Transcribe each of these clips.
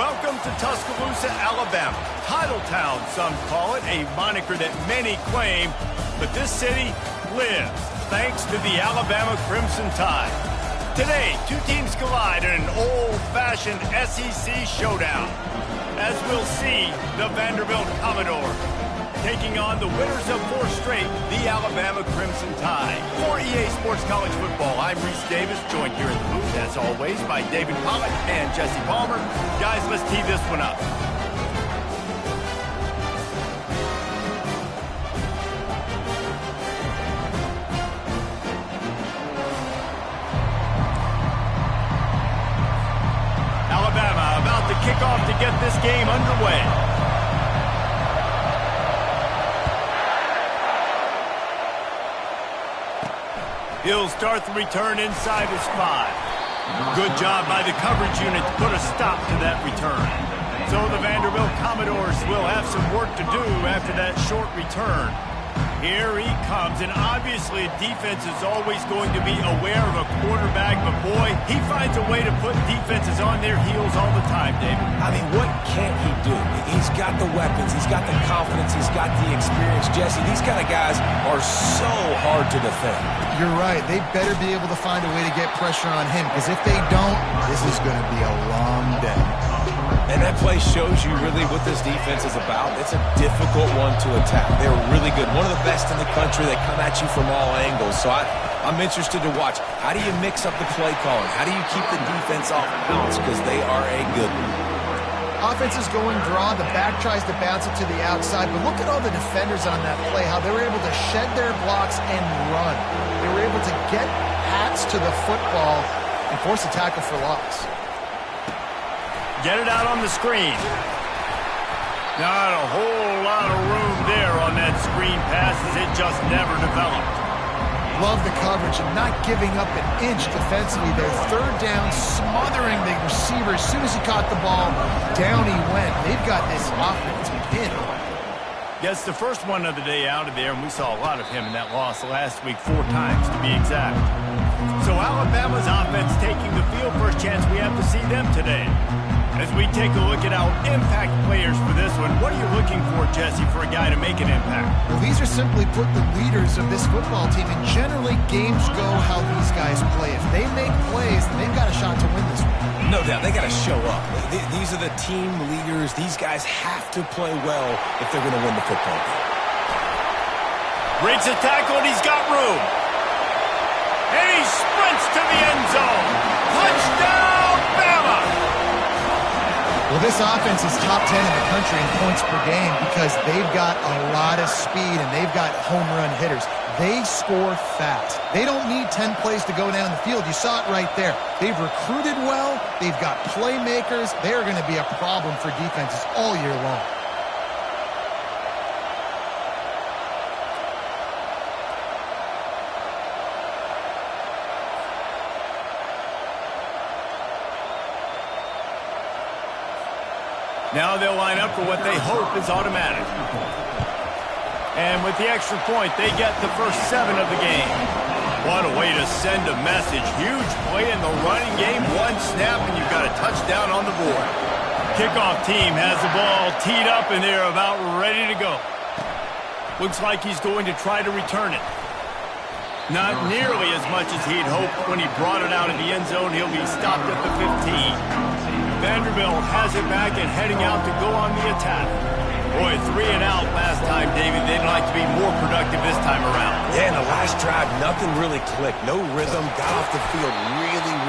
Welcome to Tuscaloosa, Alabama. Titletown, some call it, a moniker that many claim, but this city lives thanks to the Alabama Crimson Tide. Today, two teams collide in an old-fashioned SEC showdown. As we'll see, the Vanderbilt Commodores taking on the winners of four straight, the Alabama Crimson Tide. For EA Sports College Football, I'm Reese Davis, joined here in the booth, as always, by David Pollack and Jesse Palmer. Guys, let's tee this one up. Alabama about to kick off to get this game underway. He'll start the return inside his 5. Good job by the coverage unit to put a stop to that return. So the Vanderbilt Commodores will have some work to do after that short return. Here he comes, and obviously defense is always going to be aware of a quarterback, but boy, he finds a way to put defenses on their heels all the time, David. I mean, what can't he do? He's got the weapons, he's got the confidence, he's got the experience. Jesse, these kind of guys are so hard to defend. You're right. They better be able to find a way to get pressure on him, because if they don't, this is going to be a long day. And that play shows you really what this defense is about. It's a difficult one to attack. They're really good. One of the best in the country. They come at you from all angles. So I'm interested to watch. How do you mix up the play calling? How do you keep the defense off balance? Because they are a good one. Offense is going draw. The back tries to bounce it to the outside. But look at all the defenders on that play, how they were able to shed their blocks and run. They were able to get hats to the football and force a tackle for loss. Get it out on the screen. Not a whole lot of room there on that screen pass, as it just never developed. Love the coverage and not giving up an inch defensively there. Third down, smothering the receiver. As soon as he caught the ball, down he went. They've got this offense pinned. Yes, the first one of the day out of there, and we saw a lot of him in that loss last week, 4 times to be exact. So Alabama's offense taking the field. First chance we have to see them today. As we take a look at our impact players for this one, what are you looking for, Jesse, for a guy to make an impact? Well, these are simply put the leaders of this football team, and generally games go how these guys play. If they make plays, then they've got a shot to win this one. No doubt, they got to show up. These are the team leaders. These guys have to play well if they're going to win the football game. Breaks a tackle, and he's got room. And he sprints to the end zone. Touchdown, Bama! Well, this offense is top 10 in the country in points per game because they've got a lot of speed and they've got home run hitters. They score fast. They don't need 10 plays to go down the field. You saw it right there. They've recruited well. They've got playmakers. They are going to be a problem for defenses all year long. Now they'll line up for what they hope is automatic. And with the extra point, they get the first 7 of the game. What a way to send a message. Huge play in the running game. One snap, and you've got a touchdown on the board. Kickoff team has the ball teed up, and they're about ready to go. Looks like he's going to try to return it. Not nearly as much as he'd hoped when he brought it out of the end zone. He'll be stopped at the 15. Vanderbilt has it back and heading out to go on the attack. Boy, 3 and out last time, David. They'd like to be more productive this time around. Yeah, in the last drive, nothing really clicked. No rhythm, got off the field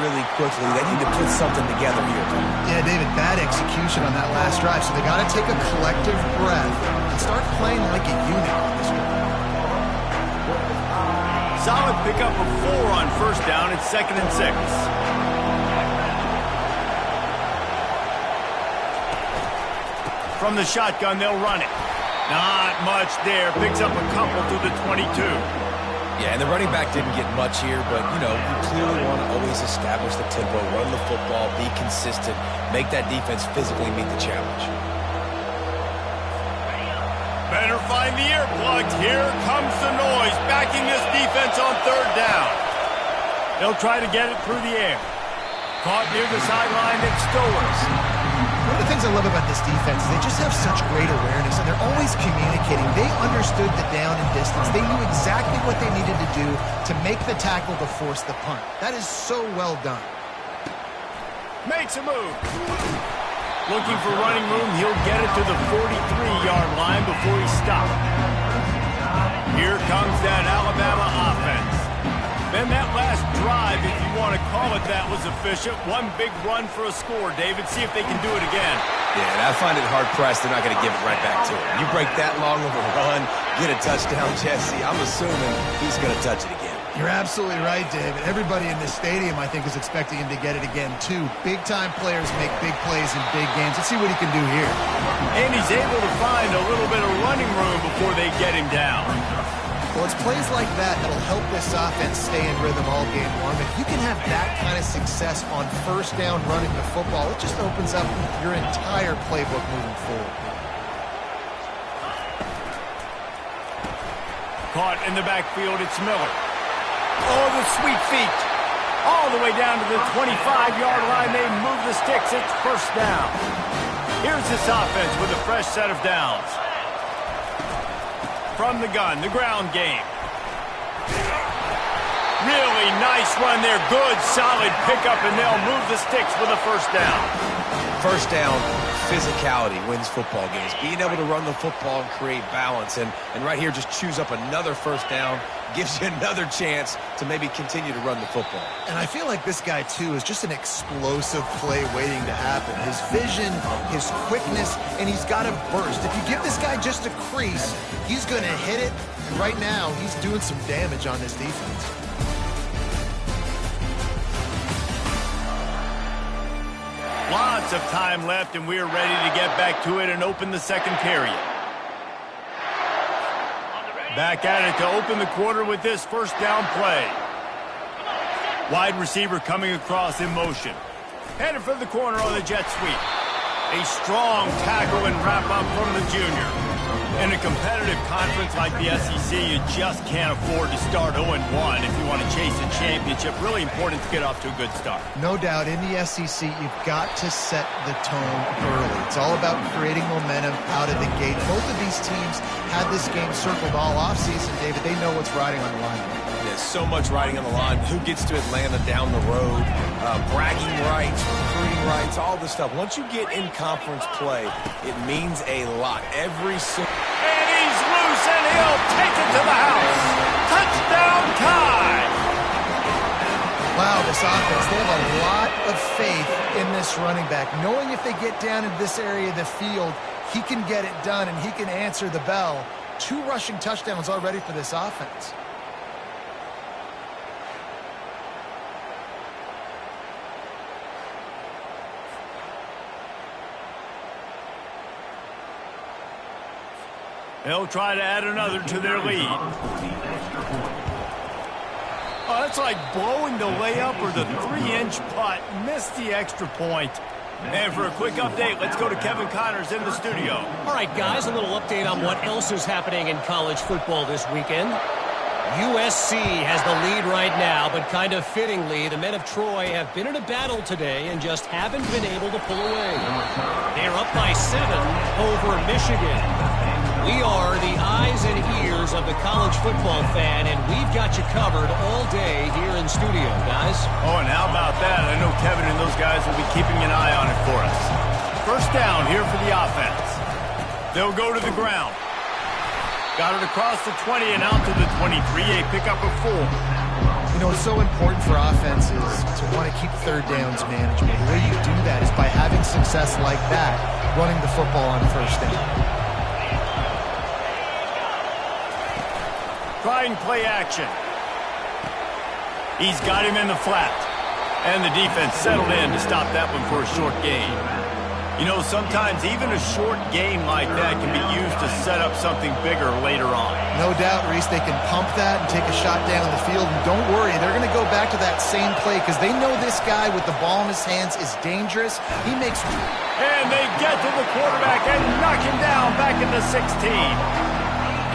really quickly. They need to put something together here. Yeah, David, bad execution on that last drive, so they got to take a collective breath and start playing like a unit on this one. Solid pickup of 4 on first down. It's 2nd and 6. From the shotgun, they'll run it. Not much there. Picks up a couple to the 22. Yeah, and the running back didn't get much here, but, you clearly want to always establish the tempo, run the football, be consistent, make that defense physically meet the challenge. Better find the earplugs. Here comes the noise, backing this defense on 3rd down. They'll try to get it through the air. Caught near the sideline, it's Stowers. One of the things I love about this defense is they just have such great awareness, and they're always communicating. They understood the down and distance. They knew exactly what they needed to do to make the tackle to force the punt. That is so well done. Makes a move. Looking for running room. He'll get it to the 43-yard line before he stops. Here comes that Alabama offense. Then that last drive, if you want to call it that, was efficient. One big run for a score, David. See if they can do it again. Yeah, and I find it hard-pressed they're not going to give it right back to him. You break that long of a run, get a touchdown, Jesse, I'm assuming he's going to touch it again. You're absolutely right, David. Everybody in this stadium, I think, is expecting him to get it again, too. Big-time players make big plays in big games. Let's see what he can do here. And he's able to find a little bit of running room before they get him down. Well, it's plays like that that'll help this offense stay in rhythm all game long. If you can have that kind of success on first down running the football, it just opens up your entire playbook moving forward. Caught in the backfield, it's Miller. Oh, the sweet feet. All the way down to the 25-yard line. They move the sticks. It's first down. Here's this offense with a fresh set of downs. From the gun, the ground game. Really nice run there. Good, solid pickup, and they'll move the sticks with a first down. First down, physicality wins football games. Being able to run the football and create balance. And right here, just choose up another first down. Gives you another chance to maybe continue to run the football. And I feel like this guy, too, is just an explosive play waiting to happen. His vision, his quickness, and he's got a burst. If you give this guy just a crease, he's going to hit it. And right now, he's doing some damage on this defense. Lots of time left, and we're ready to get back to it and open the second period. Back at it to open the quarter with this first down play. Wide receiver coming across in motion. Headed for the corner on the jet sweep. A strong tackle and wrap up from the junior. In a competitive conference like the SEC, you just can't afford to start 0-1 if you want to chase a championship. Really important to get off to a good start. No doubt, in the SEC, you've got to set the tone early. It's all about creating momentum out of the gate. Both of these teams had this game circled all offseason, David. They know what's riding on the line. There's so much riding on the line. Who gets to Atlanta down the road? Bragging rights, recruiting rights, all this stuff. Once you get in conference play, it means a lot. Every single... And he's loose, and he'll take it to the house. Touchdown tie! Wow, this offense, they have a lot of faith in this running back. Knowing if they get down in this area of the field, he can get it done, and he can answer the bell. 2 rushing touchdowns already for this offense. They'll try to add another to their lead. Oh, that's like blowing the layup or the 3-inch putt. Missed the extra point. And for a quick update, let's go to Kevin Connors in the studio. All right, guys, a little update on what else is happening in college football this weekend. USC has the lead right now, but kind of fittingly, the men of Troy have been in a battle today and just haven't been able to pull away. They're up by 7 over Michigan. We are the eyes and ears of the college football fan, and we've got you covered all day here in studio, guys. Oh, and how about that? I know Kevin and those guys will be keeping an eye on it for us. First down here for the offense. They'll go to the ground. Got it across the 20 and out to the 23. A pickup of 4. You know, it's so important for offenses to want to keep third downs manageable. The way you do that is by having success like that, running the football on first down. Trying play action. He's got him in the flat. And the defense settled in to stop that one for a short gain. You know, sometimes even a short gain like that can be used to set up something bigger later on. No doubt, Reese, they can pump that and take a shot down the field. And don't worry, they're going to go back to that same play because they know this guy with the ball in his hands is dangerous. He makes... And they get to the quarterback and knock him down back in the 16.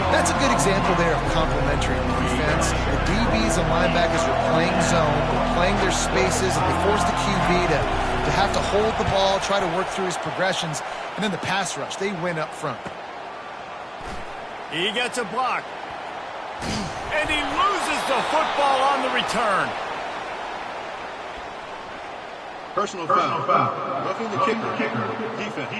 That's a good example there of complementary defense. The DBs and linebackers are playing zone, they're playing their spaces, and they force the QB to To have to hold the ball, try to work through his progressions, and then the pass rush. They win up front. He gets a block. And he loses the football on the return. Personal foul. Roughing the kicker. Defense.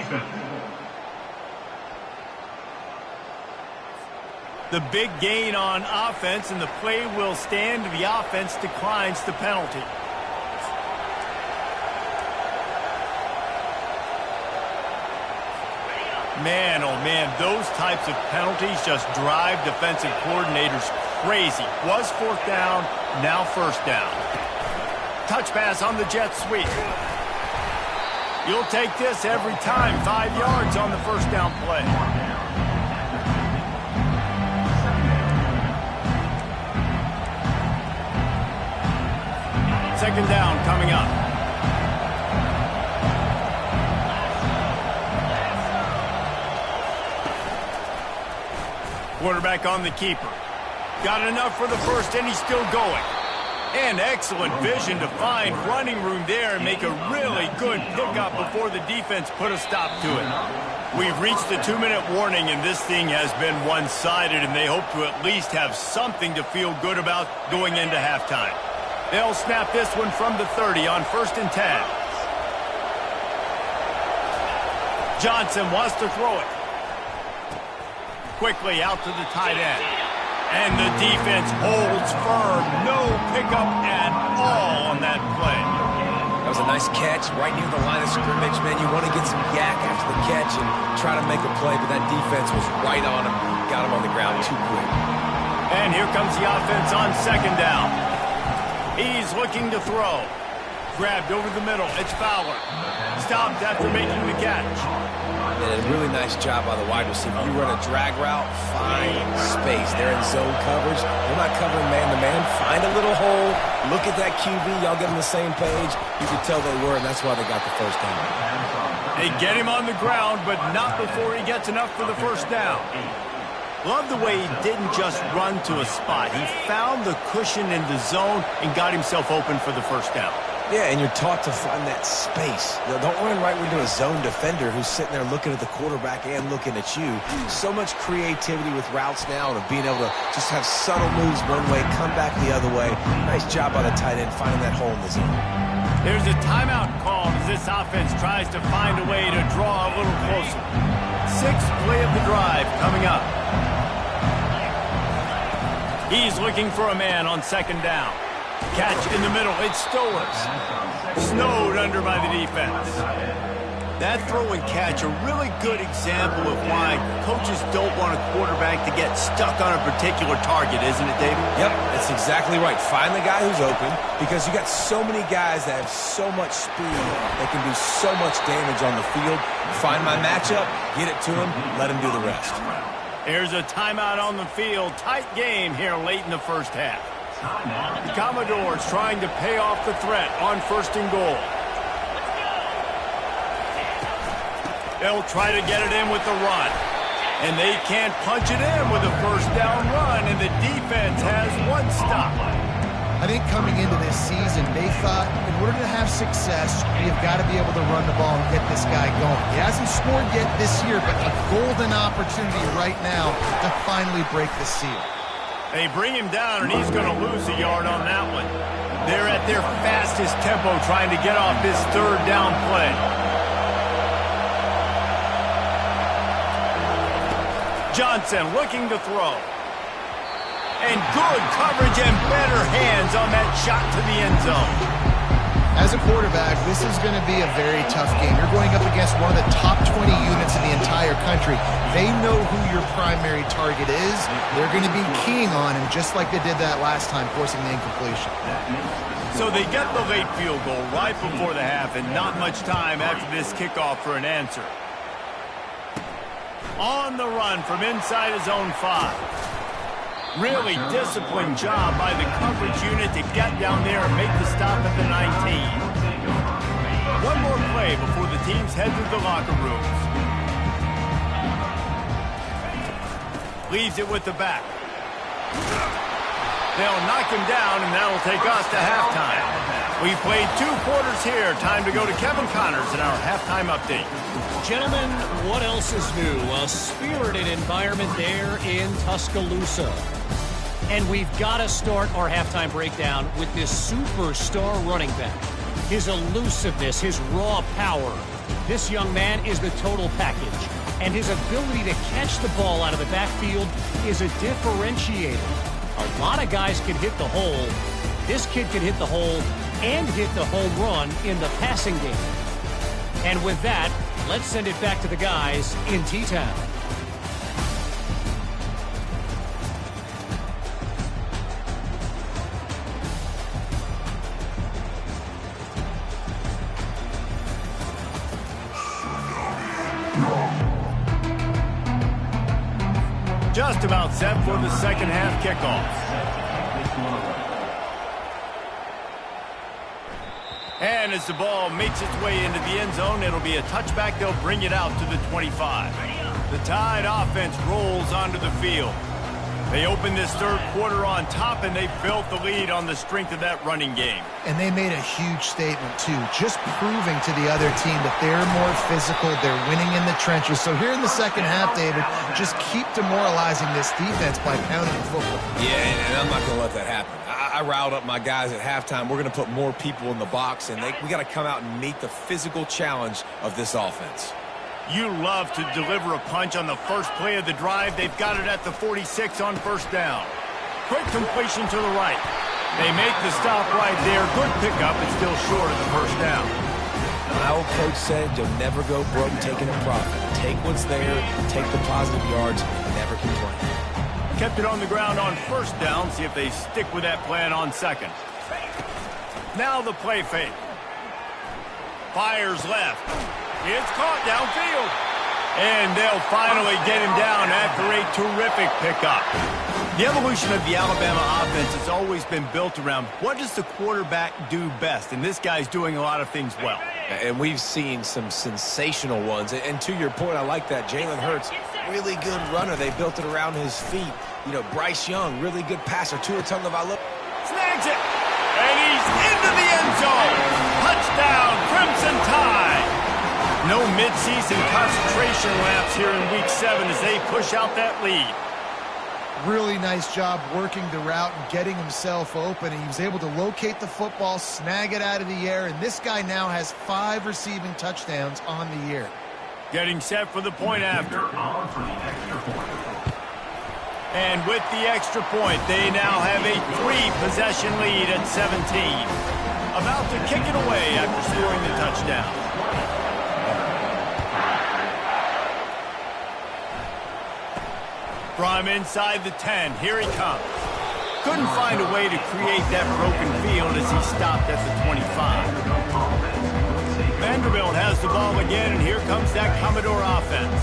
The big gain on offense, and the play will stand. The offense declines the penalty. Man, oh man, those types of penalties just drive defensive coordinators crazy. Was fourth down, now first down. Touch pass on the jet sweep. You'll take this every time. 5 yards on the first down play. Second down coming up. Quarterback on the keeper. Got enough for the first, and he's still going. And excellent vision to find running room there and make a really good pickup before the defense put a stop to it. We've reached the 2-minute warning, and this thing has been one-sided, and they hope to at least have something to feel good about going into halftime. They'll snap this one from the 30 on 1st and 10. Johnson wants to throw it. Quickly out to the tight end. And the defense holds firm. No pickup at all on that play. That was a nice catch right near the line of scrimmage, man. You want to get some yak after the catch and try to make a play, but that defense was right on him. Got him on the ground too quick. And here comes the offense on second down. He's looking to throw. Grabbed over the middle. It's Fowler. Stopped after making the catch. And a really nice job by the wide receiver. You run a drag route, find space. They're in zone coverage. They're not covering man-to-man. Find a little hole. Look at that QB. Y'all get on the same page. You could tell they were, and that's why they got the first down. They get him on the ground, but not before he gets enough for the first down. Love the way he didn't just run to a spot. He found the cushion in the zone and got himself open for the first down. Yeah, and you're taught to find that space. Don't run right into a zone defender who's sitting there looking at the quarterback and looking at you. So much creativity with routes now and being able to just have subtle moves one way, come back the other way. Nice job by the tight end finding that hole in the zone. There's a timeout called as this offense tries to find a way to draw a little closer. 6th play of the drive coming up. He's looking for a man on second down. Catch in the middle. It's Stowers. Snowed under by the defense. That throw and catch, a really good example of why coaches don't want a quarterback to get stuck on a particular target, isn't it, David? Yep, that's exactly right. Find the guy who's open because you got so many guys that have so much speed that can do so much damage on the field. Find my matchup, get it to him, let him do the rest. Here's a timeout on the field. Tight game here late in the first half. The Commodores trying to pay off the threat on 1st and goal. They'll try to get it in with the run. And they can't punch it in with a first down run, and the defense has one stop. I think coming into this season, they thought in order to have success, we have got to be able to run the ball and get this guy going. He hasn't scored yet this year, but a golden opportunity right now to finally break the seal. They bring him down, and he's going to lose a yard on that one. They're at their fastest tempo trying to get off this third down play. Johnson looking to throw. And good coverage and better hands on that shot to the end zone. As a quarterback, this is going to be a very tough game. You're going up against one of the top 20 units in the entire country. They know who your primary target is. They're going to be keying on him just like they did that last time, forcing the incompletion. So they get the late field goal right before the half and not much time after this kickoff for an answer. On the run from inside his own 5. Really disciplined job by the coverage unit to get down there and make the stop at the 19. One more play before the teams head to the locker rooms. Leaves it with the back. They'll knock him down, and that'll take us to halftime. We played 2 quarters here. Time to go to Kevin Connors in our halftime update. Gentlemen, what else is new? A spirited environment there in Tuscaloosa. And we've got to start our halftime breakdown with this superstar running back. His elusiveness, his raw power. This young man is the total package. And his ability to catch the ball out of the backfield is a differentiator. A lot of guys can hit the hole. This kid can hit the hole and hit the home run in the passing game. And with that, let's send it back to the guys in T-Town. Just about set for the second half kickoff. And as the ball makes its way into the end zone, it'll be a touchback. They'll bring it out to the 25. The Tide offense rolls onto the field. They opened this third quarter on top, and they built the lead on the strength of that running game. And they made a huge statement, too, just proving to the other team that they're more physical, they're winning in the trenches. So here in the second half, David, just keep demoralizing this defense by pounding the football. Yeah, and I'm not going to let that happen. I riled up my guys at halftime. We're going to put more people in the box, and we got to come out and meet the physical challenge of this offense. You love to deliver a punch on the first play of the drive. They've got it at the 46 on first down. Quick completion to the right. They make the stop right there. Good pickup, but still short of the first down. My old coach said you'll never go broke taking a profit. Take what's there, take the positive yards, and never complain. Kept it on the ground on first down. See if they stick with that plan on second. Now the play fake. Fires left. It's caught downfield. And they'll finally get him down after a terrific pickup. The evolution of the Alabama offense has always been built around what does the quarterback do best, and this guy's doing a lot of things well. And we've seen some sensational ones. And to your point, I like that. Jalen Hurts, really good runner. They built it around his feet. You know, Bryce Young, really good passer. Tua Tagovailoa snags it, and he's into the end zone. Touchdown, Crimson Tide. No midseason concentration laps here in Week 7 as they push out that lead. Really nice job working the route and getting himself open. And he was able to locate the football, snag it out of the air, and this guy now has 5 receiving touchdowns on the year. Getting set for the point after. And with the extra point, they now have a 3-possession lead at 17. About to kick it away after scoring the touchdown. From inside the 10, here he comes. Couldn't find a way to create that broken field as he stopped at the 25. Vanderbilt has the ball again, and here comes that Commodore offense.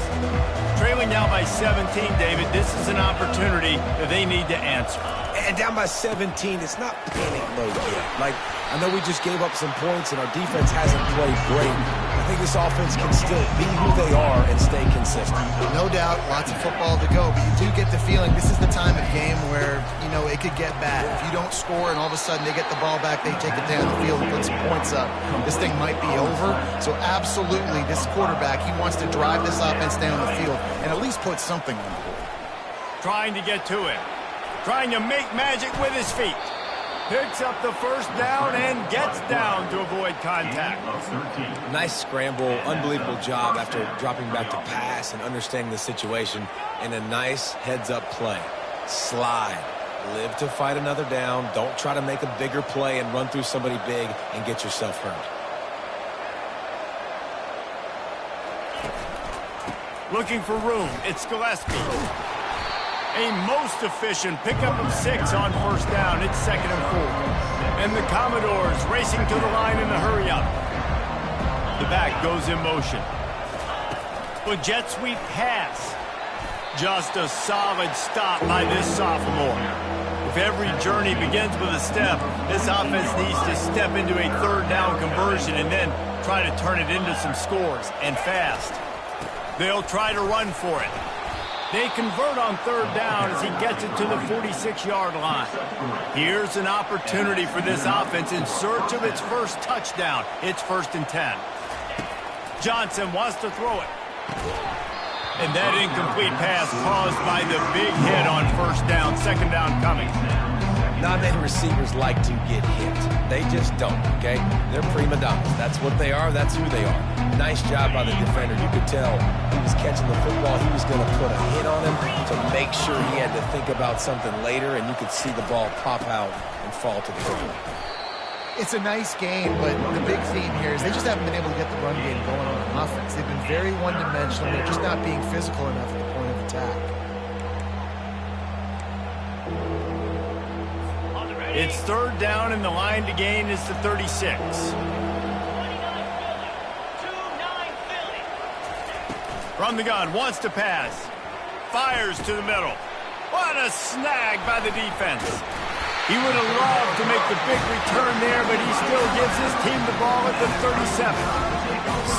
Trailing now by 17, David, this is an opportunity that they need to answer. And down by 17, it's not panic mode yet. Like, I know we just gave up some points, and our defense hasn't played great. I think this offense can still be who they are and stay consistent. No doubt, lots of football to go, but you do get the feeling this is the time of game where, you know, it could get bad. If you don't score and all of a sudden they get the ball back, they take it down the field and put some points up, this thing might be over. So absolutely, this quarterback, he wants to drive this offense down the field and at least put something on the board. Trying to get to it. Trying to make magic with his feet. Picks up the first down and gets down to avoid contact. Nice scramble, unbelievable job after dropping back to pass and understanding the situation, and a nice heads-up play. Slide. Live to fight another down. Don't try to make a bigger play and run through somebody big and get yourself hurt. Looking for room. It's Gillespie. A most efficient pickup of 6 on first down. It's 2nd and 4. And the Commodores racing to the line in the hurry-up. The back goes in motion. A jet sweep pass. Just a solid stop by this sophomore. If every journey begins with a step, this offense needs to step into a third down conversion and then try to turn it into some scores, and fast. They'll try to run for it. They convert on third down as he gets it to the 46-yard line. Here's an opportunity for this offense in search of its first touchdown. It's 1st and 10. Johnson wants to throw it. And that incomplete pass caused by the big hit on 1st down. 2nd down coming. Not many receivers like to get hit. They just don't, okay? They're prima donnas. That's what they are. That's who they are. Nice job by the defender. You could tell he was catching the football. He was going to put a hit on him to make sure he had to think about something later, and you could see the ball pop out and fall to the ground. It's a nice game, but the big theme here is they just haven't been able to get the run game going on offense. They've been very one-dimensional. They're just not being physical enough at the point of attack. It's 3rd down, and the line to gain is the 36. From the gun, wants to pass. Fires to the middle. What a snag by the defense. He would have loved to make the big return there, but he still gives his team the ball at the 37.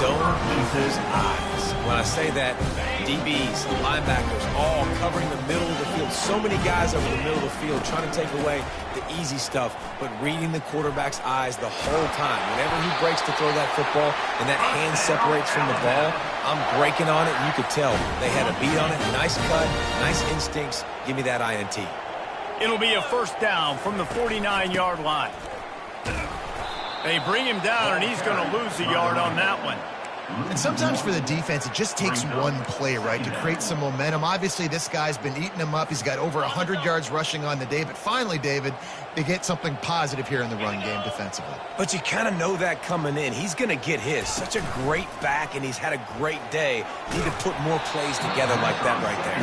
Zone equals eyes. When I say that, DBs, linebackers, all covering the middle of the field. So many guys over the middle of the field trying to take away the easy stuff, but reading the quarterback's eyes the whole time. Whenever he breaks to throw that football and that hand separates from the ball, I'm breaking on it, and you could tell they had a beat on it. Nice cut, nice instincts. Give me that INT. It'll be a 1st down from the 49-yard line. They bring him down, and he's going to lose a yard on that one. And sometimes for the defense, it just takes one play, right, to create some momentum. Obviously, this guy's been eating him up. He's got over 100 yards rushing on the day. But finally, David, they get something positive here in the run game defensively. But you kind of know that coming in. He's going to get his. Such a great back, and he's had a great day. Need to put more plays together like that right there.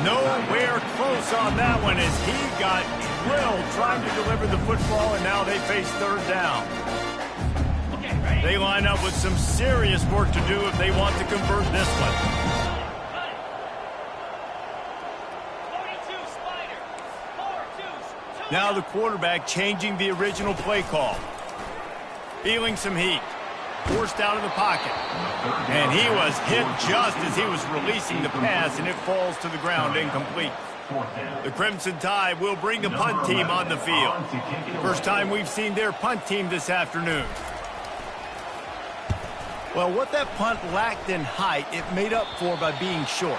Nowhere close on that one as he got drilled trying to deliver the football, and now they face 3rd down. They line up with some serious work to do if they want to convert this one. Now the quarterback changing the original play call. Feeling some heat. Forced out of the pocket. And he was hit just as he was releasing the pass, and it falls to the ground incomplete. The Crimson Tide will bring the punt team on the field. First time we've seen their punt team this afternoon. Well, what that punt lacked in height, it made up for by being short.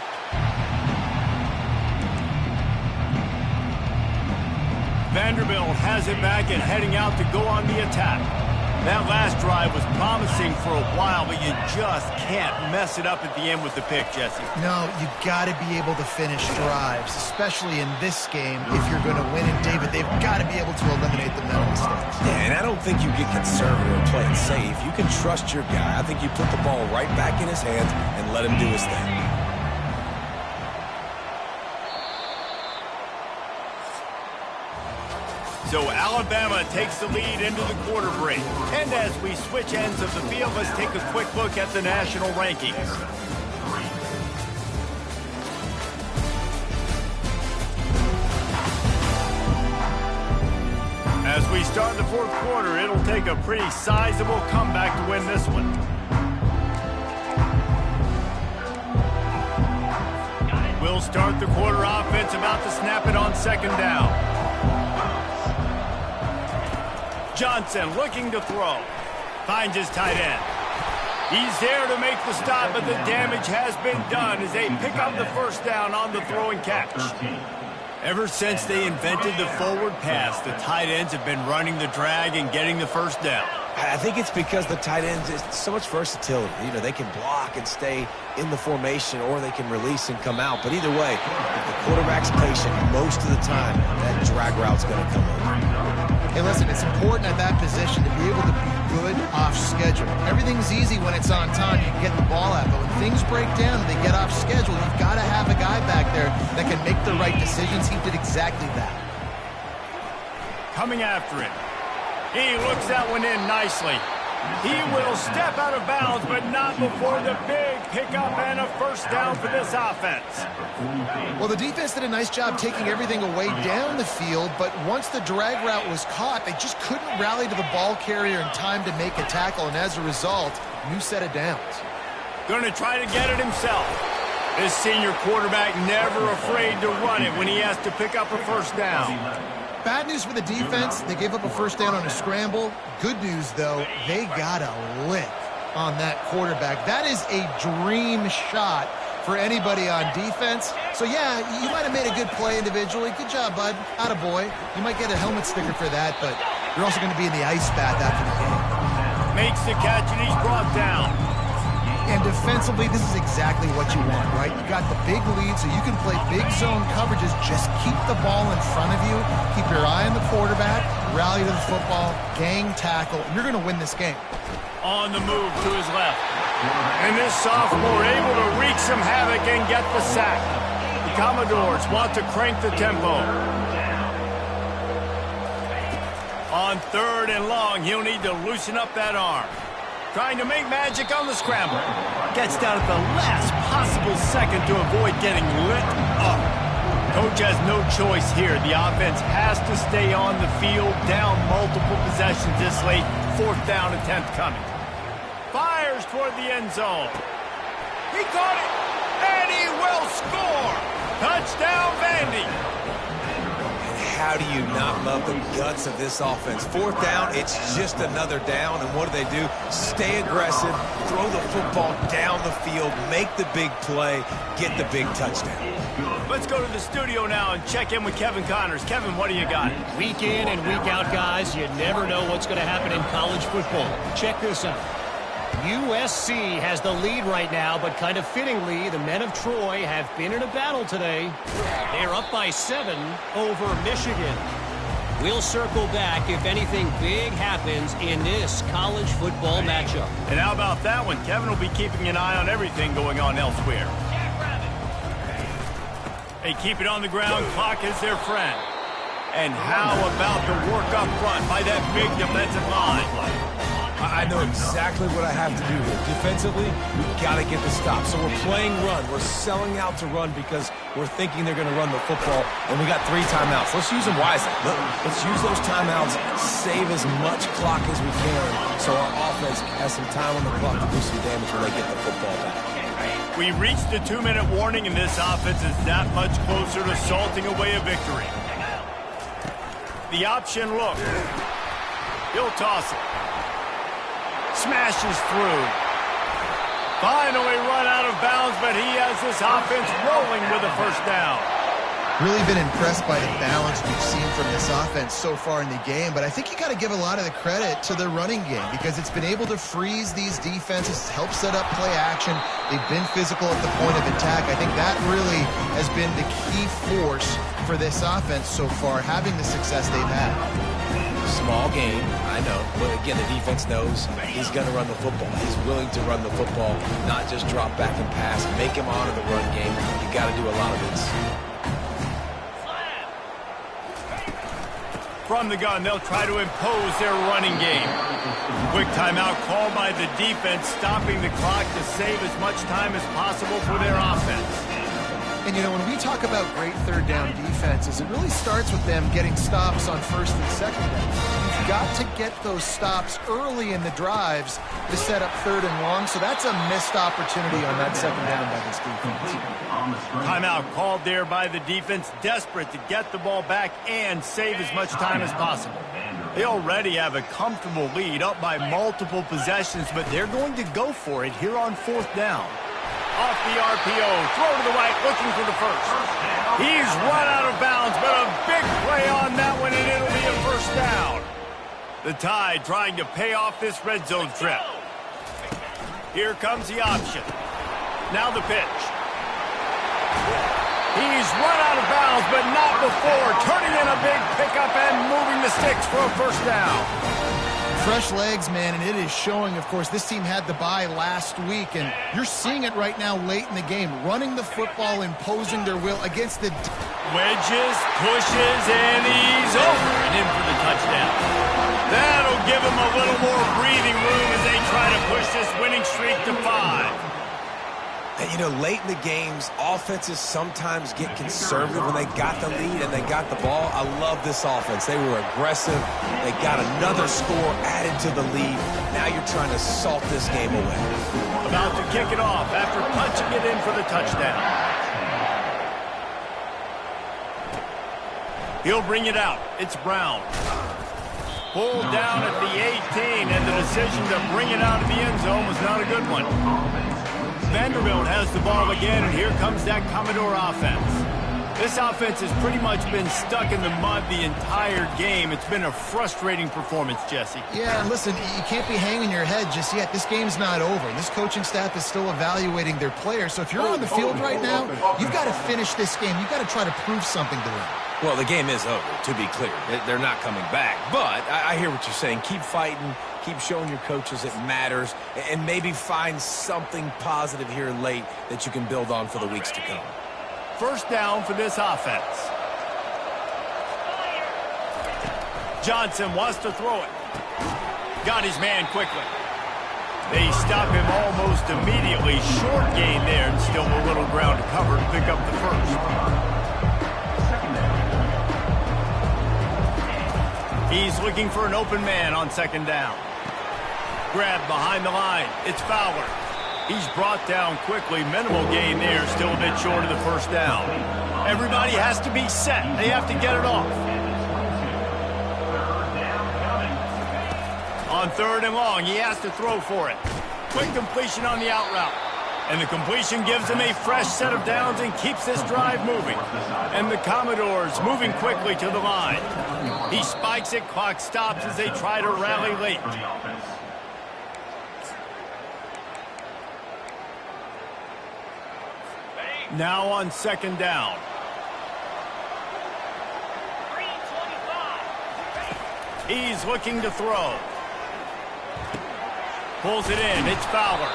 Vanderbilt has it back and heading out to go on the attack. That last drive was promising for a while, but you just can't mess it up at the end with the pick, Jesse. No, you got to be able to finish drives, especially in this game if you're going to win. And, David, they've got to be able to eliminate the mental mistakes. Yeah, and I don't think you get conservative and play it safe. You can trust your guy. I think you put the ball right back in his hands and let him do his thing. So Alabama takes the lead into the quarter break. And as we switch ends of the field, let's take a quick look at the national rankings. As we start the 4th quarter, it'll take a pretty sizable comeback to win this one. We'll start the quarter offense about to snap it on 2nd down. Johnson looking to throw. Finds his tight end. He's there to make the stop, but the damage has been done as they pick up the 1st down on the throw and catch. Ever since they invented the forward pass, the tight ends have been running the drag and getting the 1st down. I think it's because the tight ends, it's so much versatility. You know, they can block and stay in the formation, or they can release and come out. But either way, if the quarterback's patient, most of the time, that drag route's going to come over. Hey, listen, it's important at that position to be able to be good off schedule. Everything's easy when it's on time. You can get the ball out. But when things break down and they get off schedule, you've got to have a guy back there that can make the right decisions. He did exactly that. Coming after it. He looks that one in nicely. He will step out of bounds, but not before the big pickup and a 1st down for this offense. Well, the defense did a nice job taking everything away down the field, but once the drag route was caught, they just couldn't rally to the ball carrier in time to make a tackle, and as a result, new set of downs. Going to try to get it himself. This senior quarterback never afraid to run it when he has to pick up a first down. Bad news for the defense. They gave up a first down on a scramble. Good news, though, they got a lick on that quarterback. That is a dream shot for anybody on defense. So, yeah, you might have made a good play individually. Good job, bud. Attaboy. You might get a helmet sticker for that, but you're also going to be in the ice bath after the game. Makes the catch, and he's brought down. And defensively, this is exactly what you want, right? You got the big lead, so you can play big zone coverages. Just keep the ball in front of you. Keep your eye on the quarterback. Rally to the football. Gang tackle. You're going to win this game. On the move to his left. And this sophomore able to wreak some havoc and get the sack. The Commodores want to crank the tempo. On 3rd and long, he'll need to loosen up that arm. Trying to make magic on the scramble. Gets down at the last possible second to avoid getting lit up. Coach has no choice here. The offense has to stay on the field, down multiple possessions this late. 4th down attempt coming. Fires toward the end zone. He caught it, and he will score. Touchdown, Vandy. How do you not love the guts of this offense? 4th down, it's just another down, and what do? Stay aggressive, throw the football down the field, make the big play, get the big touchdown. Let's go to the studio now and check in with Kevin Connors. Kevin, what do you got? Week in and week out, guys, you never know what's going to happen in college football. Check this out. USC has the lead right now, but kind of fittingly, the men of Troy have been in a battle today. They're up by 7 over Michigan. We'll circle back if anything big happens in this college football matchup. And how about that one? Kevin will be keeping an eye on everything going on elsewhere. They keep it on the ground. Clock is their friend. And how about the work up front by that big defensive line? I know exactly what I have to do here. Defensively, we've got to get the stop. So we're playing run. We're selling out to run because we're thinking they're going to run the football, and we got 3 timeouts. Let's use them wisely. Let's use those timeouts, save as much clock as we can so our offense has some time on the clock to do some damage when they get the football back. We reached the 2-minute warning, and this offense is that much closer to salting away a victory. The option look. He'll toss it. Smashes through. Finally run out of bounds, but he has this offense rolling with a first down. Really been impressed by the balance we've seen from this offense so far in the game, but I think you got to give a lot of the credit to the running game because it's been able to freeze these defenses, help set up play action. They've been physical at the point of attack. I think that really has been the key force for this offense so far, having the success they've had. Small game, I know, but again, the defense knows he's going to run the football. He's willing to run the football, not just drop back and pass, make him honor the run game. You got to do a lot of this. From the gun, they'll try to impose their running game. Quick timeout called by the defense, stopping the clock to save as much time as possible for their offense. And, you know, when we talk about great third down defenses, it really starts with them getting stops on first and second down. You've got to get those stops early in the drives to set up 3rd and long, so that's a missed opportunity on that second down by this defense. Timeout called there by the defense, desperate to get the ball back and save as much time as possible. They already have a comfortable lead up by multiple possessions, but they're going to go for it here on 4th down. Off the RPO, throw to the right, looking for the first. He's run out of bounds, but a big play on that one, and it'll be a first down. The Tide trying to pay off this red zone trip. Here comes the option. Now the pitch. He's run out of bounds, but not before. Turning in a big pickup and moving the sticks for a first down. Fresh legs, man, and it is showing, of course, this team had the bye last week, and you're seeing it right now late in the game, running the football, imposing their will against the... Wedges, pushes, and he's over and in for the touchdown. That'll give him a little more breathing room as they try to push this winning streak to 5. And, you know, late in the games, offenses sometimes get conservative when they got the lead and they got the ball. I love this offense. They were aggressive. They got another score added to the lead. Now you're trying to salt this game away. About to kick it off after punching it in for the touchdown. He'll bring it out. It's Brown. Pulled down at the 18, and the decision to bring it out of the end zone was not a good one. Vanderbilt has the ball again, and here comes that Commodore offense. This offense has pretty much been stuck in the mud the entire game. It's been a frustrating performance, Jesse. Yeah, and listen, you can't be hanging your head just yet. This game's not over. This coaching staff is still evaluating their players. So if you're on the field right now, you've got to finish this game. You've got to try to prove something to them. Well, the game is over, to be clear. They're not coming back. But I hear what you're saying. Keep fighting. Keep showing your coaches it matters. And maybe find something positive here late that you can build on for the weeks to come. First down for this offense. Johnson wants to throw it. Got his man quickly. They stop him almost immediately. Short gain there, and still a little ground to cover to pick up the first. He's looking for an open man on second down. Grabbed behind the line. It's Fowler. He's brought down quickly. Minimal gain there. Still a bit short of the first down. Everybody has to be set. They have to get it off. On third and long, he has to throw for it. Quick completion on the out route. And the completion gives him a fresh set of downs and keeps this drive moving. And the Commodores moving quickly to the line. He spikes it. Clock stops as they try to rally late. Now on second down. He's looking to throw. Pulls it in. It's Fowler.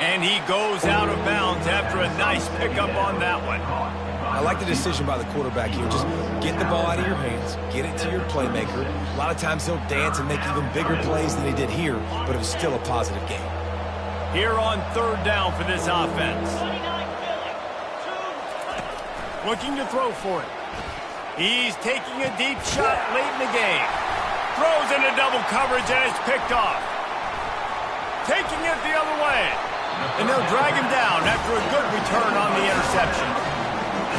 And he goes out of bounds after a nice pickup on that one. I like the decision by the quarterback here. Just get the ball out of your hands, get it to your playmaker. A lot of times he'll dance and make even bigger plays than he did here, but it was still a positive game. Here on third down for this offense. Looking to throw for it. He's taking a deep shot late in the game. Throws into double coverage and it's picked off. Taking it the other way. And they'll drag him down after a good return on the interception.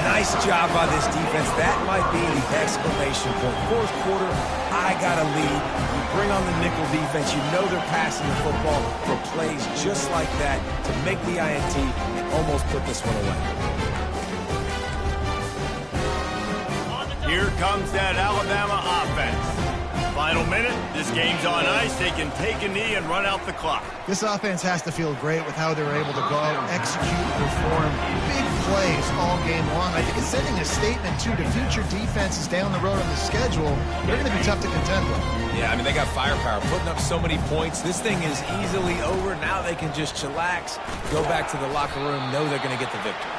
Nice job by this defense. That might be the exclamation point. Fourth quarter, I got a lead. You bring on the nickel defense. You know they're passing the football for plays just like that to make the INT and almost put this one away. Here comes that Alabama offense. Final minute, this game's on ice. They can take a knee and run out the clock. This offense has to feel great with how they're able to go out, execute, perform big plays all game long. I think it's sending a statement, too, to future defenses down the road on the schedule. They're going to be tough to contend with. Yeah, I mean, they got firepower, putting up so many points. This thing is easily over. Now they can just chillax, go back to the locker room, know they're going to get the victory.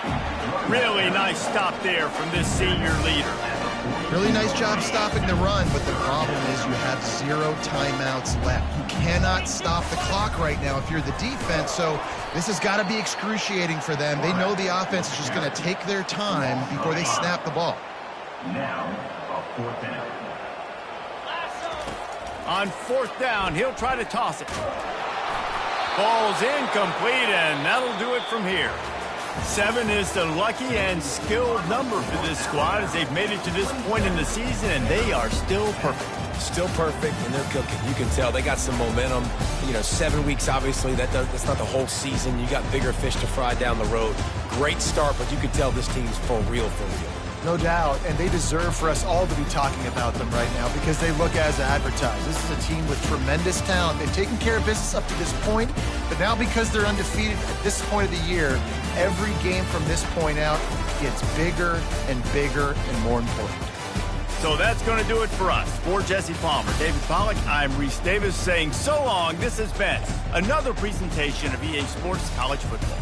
Really nice stop there from this senior leader. Really nice job stopping the run, but the problem is you have 0 timeouts left. You cannot stop the clock right now if you're the defense, so this has got to be excruciating for them. They know the offense is just going to take their time before they snap the ball. Now, a fourth down. On fourth down, he'll try to toss it. Ball's incomplete, and that'll do it from here. 7 is the lucky and skilled number for this squad as they've made it to this point in the season, and they are still perfect. Still perfect, and they're cooking. You can tell they got some momentum. You know, 7 weeks, obviously, that's not the whole season. You got bigger fish to fry down the road. Great start, but you can tell this team's for real, for real. No doubt, and they deserve for us all to be talking about them right now because they look as advertised. This is a team with tremendous talent. They've taken care of business up to this point, but now because they're undefeated at this point of the year, every game from this point out gets bigger and bigger and more important. So that's going to do it for us. For Jesse Palmer, David Pollack, I'm Reese Davis saying so long. This has been another presentation of EA Sports College Football.